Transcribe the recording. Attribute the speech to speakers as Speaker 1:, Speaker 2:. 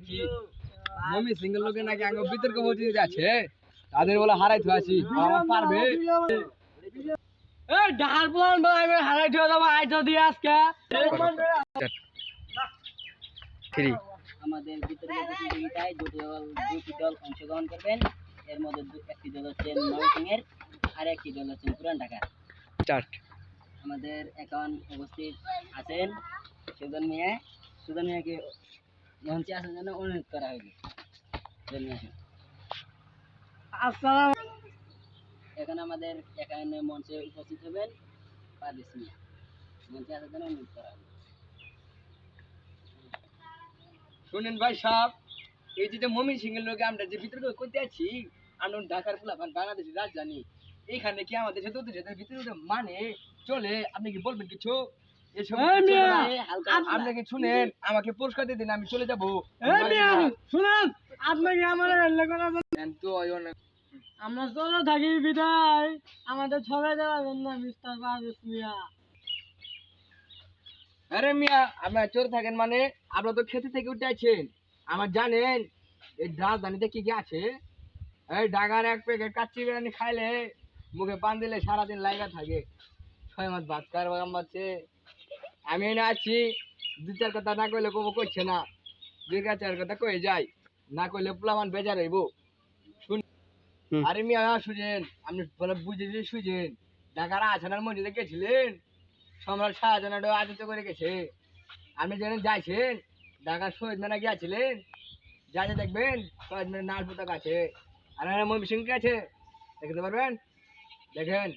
Speaker 1: কি mummy single লোকে নাকি আগে বিতর্ক বলতে যাচ্ছে তাদের বলে হারাইতে আসি আমার পারবে
Speaker 2: এই ডাল প্লান ভাই আমি হারাই দিয়ে দেব আইটো দিয়ে আজকে
Speaker 1: 3
Speaker 3: আমাদের বিতর্ক প্রতিযোগিতায় দুটি দল অংশগ্রহণ করবেন। এর মধ্যে একটি দল হচ্ছে ময়মনসিংহের আর একটি দল হচ্ছে পুরান ঢাকা।
Speaker 1: স্টার্ট।
Speaker 3: আমাদের এখন উপস্থিত আছেন সুজন মিয়াকে মঞ্চে আসার জন্য অনুরোধ করা হয়েছে।
Speaker 2: আসসালাম
Speaker 3: এখন আমাদের এখানে মঞ্চে উপস্থিত হবেন পারভেজ মিয়া, মঞ্চে আসার জন্য অনুরোধ করা হয়েছে।
Speaker 1: শুনেন ভাই সাহেব, এই যে মমি সিঙ্গেল লোকে আমরা যে বিতর্ক করতে আছি আমরা ঢাকার ফুলাফান বাংলাদেশের রাজধানী, এইখানে কি আমাদের সাথে বিতর্ক মানে চলে? আপনি কি বলবেন কিছু? আপনি কি শুনেন? আমাকে পুরস্কার দিয়ে দিন, আমি চলে যাবো।
Speaker 2: শুনুন আপনাকে আমার আমরা চলো থাকি বিদায়, আমাদের সবাই যাবেন না মিস্টার পারভেজ মিয়া।
Speaker 1: আরে মিয়া, আপনার চোর থাকেন মানে আপনারা তো খেতে থেকে উঠে আছেন। আমার জানেন এই রাজধানীতে কি কি আছে? এই ঢাকার এক প্যাকেট কাচ্চি বিরিয়ানি খাইলে মুখে পান দিলে সারাদিন লাগা থাকে। 6 মাস ভাত খাওয়ার বাগান বাড়ছে। আমি এনে আছি, 2-4 কথা না কইলে কবো করছে না, 2-4 কথা কয়ে যাই, না কইলে পোলামান বেজার হইব। শুন আরে মিয়া শুনেন, আপনি বলে বুঝে যে শুনেন, ঢাকার আছানার মসজিদে গেছিলেন, সম্রাট শাহজাহান আদিত্য করে গেছে। আপনি যেন যাইছেন ঢাকার শহীদ মিনারে গিয়েছিলেন, যাই দেখবেন শহীদ মিনার লাল পতাকা আছে, আর ময়মনসিংহ আছে, দেখতে পারবেন। দেখেন